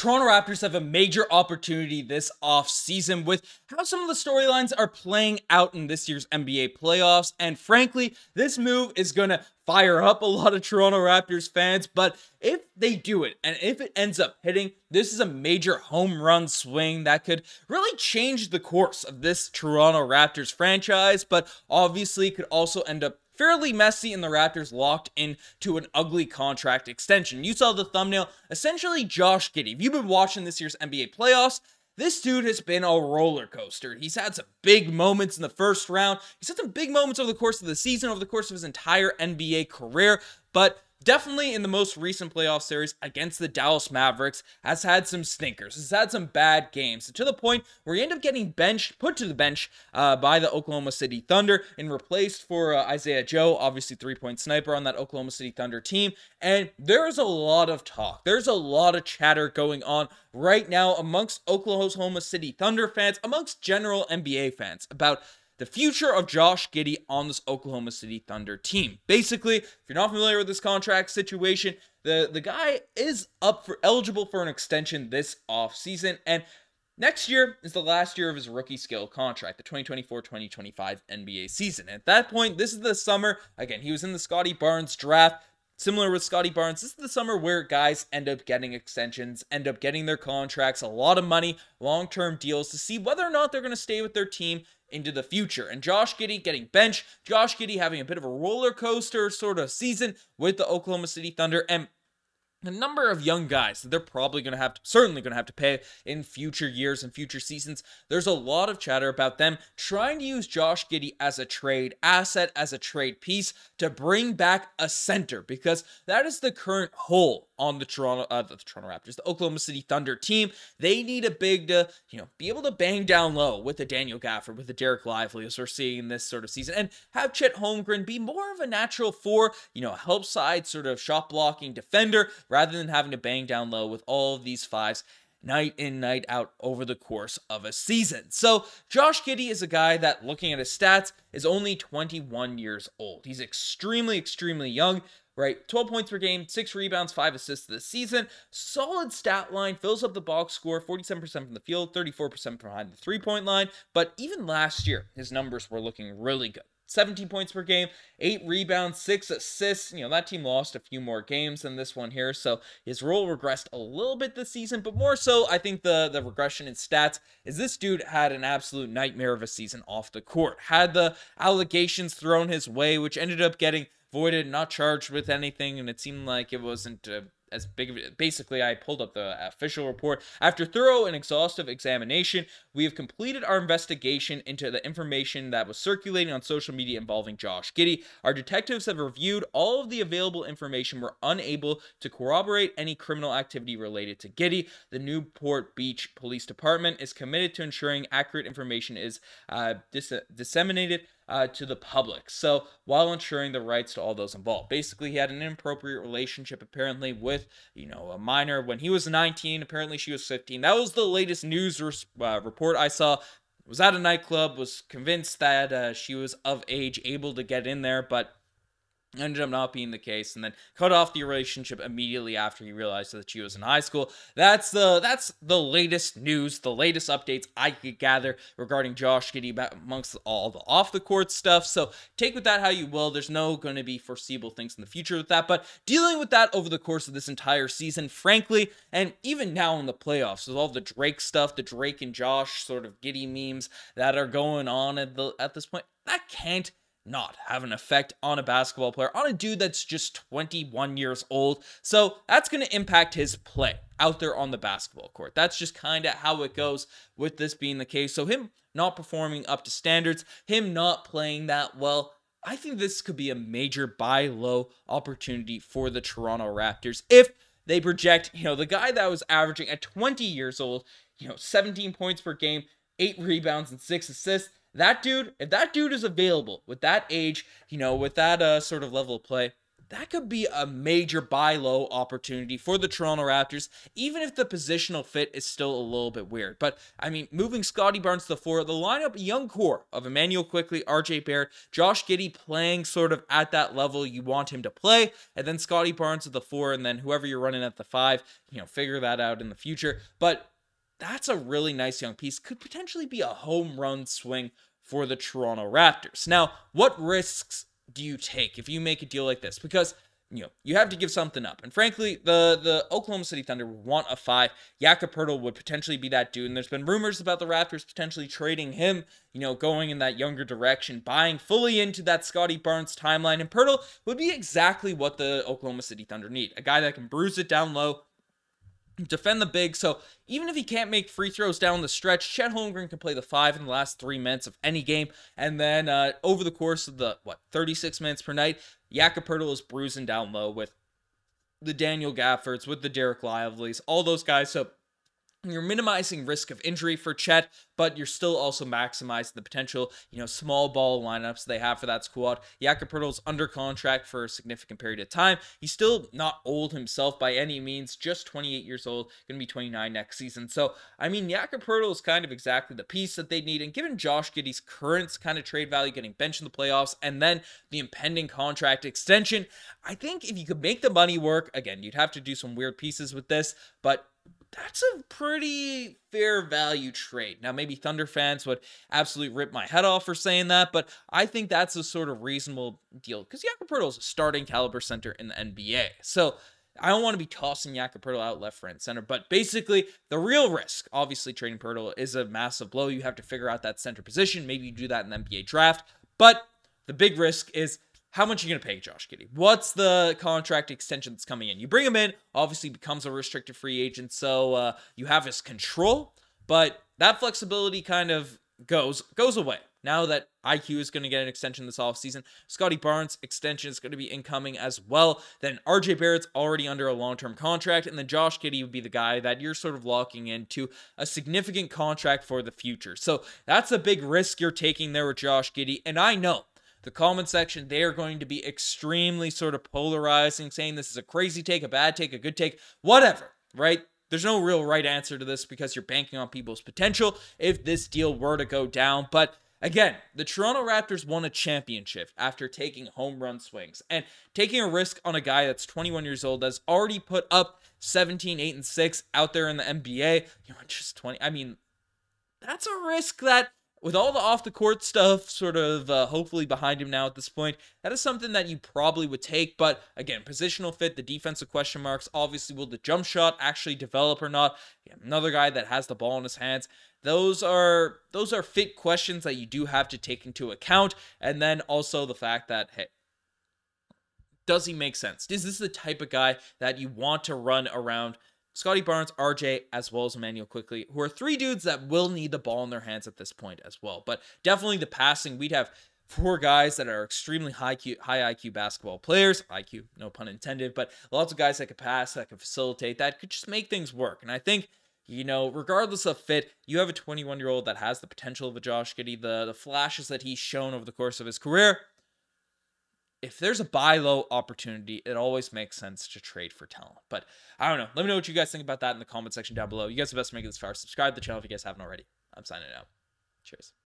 Toronto Raptors have a major opportunity this offseason with how some of the storylines are playing out in this year's NBA playoffs. And frankly, this move is going to fire up a lot of Toronto Raptors fans. But if they do it, and if it ends up hitting, this is a major home run swing that could really change the course of this Toronto Raptors franchise, but obviously could also end up fairly messy, and the Raptors locked into an ugly contract extension. You saw the thumbnail. Essentially, Josh Giddey. If you've been watching this year's NBA playoffs, this dude has been a roller coaster. He's had some big moments in the first round. He's had some big moments over the course of the season, over the course of his entire NBA career, but definitely in the most recent playoff series against the Dallas Mavericks has had some stinkers, has had some bad games, to the point where he ended up getting put to the bench by the Oklahoma City Thunder and replaced for Isaiah Joe, obviously three-point sniper on that Oklahoma City Thunder team. And there's a lot of talk, there's a lot of chatter going on right now amongst Oklahoma City Thunder fans, amongst general NBA fans about the future of Josh Giddey on this Oklahoma City Thunder team. Basically, if you're not familiar with this contract situation, the guy is eligible for an extension this offseason, and next year is the last year of his rookie scale contract, the 2024-2025 NBA season. And at that point, this is the summer. Again, he was in the Scottie Barnes draft. Similar with Scottie Barnes, this is the summer where guys end up getting extensions, end up getting their contracts, a lot of money, long-term deals to see whether or not they're going to stay with their team into the future. And Josh Giddey getting benched, Josh Giddey having a bit of a roller coaster sort of season with the Oklahoma City Thunder, and the number of young guys that they're probably going to have to, certainly going to have to pay in future years and future seasons. There's a lot of chatter about them trying to use Josh Giddey as a trade asset, as a trade piece to bring back a center, because that is the current hole on the Toronto Raptors, the Oklahoma City Thunder team. They need a big to, be able to bang down low with a Daniel Gafford, with a Derek Lively, as we're seeing this sort of season, and have Chet Holmgren be more of a natural help side sort of shot blocking defender, rather than having to bang down low with all of these fives night in, night out over the course of a season. So Josh Giddey is a guy that, looking at his stats, is only 21 years old. He's extremely, extremely young, right? 12 points per game, 6 rebounds, 5 assists this season. Solid stat line, fills up the box score, 47% from the field, 34% behind the three-point line. But even last year, his numbers were looking really good. 17 points per game, 8 rebounds, 6 assists. That team lost a few more games than this one here, so his role regressed a little bit this season, but more so, I think the regression in stats is this dude had an absolute nightmare of a season off the court. Had the allegations thrown his way, which ended up getting voided, not charged with anything, and it seemed like it wasn't as big of it. Basically, I pulled up the official report. After thorough and exhaustive examination, we have completed our investigation into the information that was circulating on social media involving Josh Giddey. Our detectives have reviewed all of the available information. We're unable to corroborate any criminal activity related to Giddey. The Newport Beach Police Department is committed to ensuring accurate information is disseminated to the public, so while ensuring the rights to all those involved. Basically, he had an inappropriate relationship apparently with a minor when he was 19. Apparently she was 15. That was the latest news report I saw. Was at a nightclub, was convinced that she was of age, able to get in there, but ended up not being the case, and then cut off the relationship immediately after he realized that she was in high school. That's the latest news, the latest updates I could gather regarding Josh Giddey amongst all the off-the-court stuff. So take with that how you will. There's no going to be foreseeable things in the future with that, but dealing with that over the course of this entire season, frankly, and even now in the playoffs, with all the Drake stuff, the Drake and Josh sort of Giddey memes that are going on at this point, that can't not have an effect on a basketball player, on a dude that's just 21 years old. So that's going to impact his play out there on the basketball court. That's just kind of how it goes with this being the case. So him not performing up to standards, him not playing that well, I think this could be a major buy low opportunity for the Toronto Raptors if they project, the guy that was averaging at 20 years old, 17 points per game, 8 rebounds and 6 assists. That dude, if that dude is available with that age, with that sort of level of play, that could be a major buy low opportunity for the Toronto Raptors, even if the positional fit is still a little bit weird. But I mean, moving Scottie Barnes to the floor, the lineup, young core of Immanuel Quickley, RJ Barrett, Josh Giddey playing sort of at that level you want him to play, and then Scottie Barnes at the 4, and then whoever you're running at the 5, figure that out in the future. But that's a really nice young piece. Could potentially be a home run swing for the Toronto Raptors. Now, what risks do you take if you make a deal like this? Because you have to give something up. And frankly, the Oklahoma City Thunder would want a 5. Jakob Poeltl would potentially be that dude. And there's been rumors about the Raptors potentially trading him, going in that younger direction, buying fully into that Scottie Barnes timeline. And Poeltl would be exactly what the Oklahoma City Thunder need. A guy that can bruise it down low, defend the big. So even if he can't make free throws down the stretch, Chet Holmgren can play the 5 in the last 3 minutes of any game. And then over the course of the 36 minutes per night, Jakob Poeltl is bruising down low with the Daniel Gaffords, with the Derek Lively's, all those guys. So you're minimizing risk of injury for Chet, but you're still also maximizing the potential, small ball lineups they have for that squad. Jakob Poeltl's under contract for a significant period of time. He's still not old himself by any means, just 28 years old, going to be 29 next season. So, I mean, Jakob Poeltl is kind of exactly the piece that they need. And given Josh Giddey's current kind of trade value, getting benched in the playoffs, and then the impending contract extension, I think if you could make the money work, again, you'd have to do some weird pieces with this, but that's a pretty fair value trade. Now, maybe Thunder fans would absolutely rip my head off for saying that, but I think that's a sort of reasonable deal because Jakob Poeltl is a starting caliber center in the NBA. So I don't want to be tossing Jakob Poeltl out left, right, and center, but basically the real risk, obviously trading Poeltl is a massive blow. You have to figure out that center position. Maybe you do that in the NBA draft, but the big risk is how much are you going to pay Josh Giddey? What's the contract extension that's coming in? You bring him in, obviously becomes a restricted free agent, so you have his control, but that flexibility kind of goes away. Now that IQ is going to get an extension this offseason, Scottie Barnes' extension is going to be incoming as well. Then RJ Barrett's already under a long-term contract, and then Josh Giddey would be the guy that you're sort of locking into a significant contract for the future. So that's a big risk you're taking there with Josh Giddey, and I know the comment section, they are going to be extremely sort of polarizing, saying this is a crazy take, a bad take, a good take, whatever, right? There's no real right answer to this because you're banking on people's potential if this deal were to go down. But again, the Toronto Raptors won a championship after taking home run swings and taking a risk on a guy that's 21 years old, that's already put up 17, 8, and 6 out there in the NBA. Just 20. I mean, that's a risk that, with all the off-the-court stuff sort of hopefully behind him now at this point, that is something that you probably would take. But again, positional fit, the defensive question marks, obviously will the jump shot actually develop or not? Another guy that has the ball in his hands. Those are fit questions that you do have to take into account. And then also the fact that, hey, does he make sense? Is this the type of guy that you want to run around Scottie Barnes, RJ, as well as Immanuel Quickley, who are 3 dudes that will need the ball in their hands at this point as well. But definitely the passing, we'd have 4 guys that are extremely high IQ basketball players. IQ, no pun intended, but lots of guys that could pass, that could facilitate, that could just make things work. And I think, regardless of fit, you have a 21-year-old that has the potential of a Josh Giddey, the flashes that he's shown over the course of his career. If there's a buy low opportunity, it always makes sense to trade for talent. But I don't know. Let me know what you guys think about that in the comment section down below. You guys are the best to make it this far. Subscribe to the channel if you guys haven't already. I'm signing out. Cheers.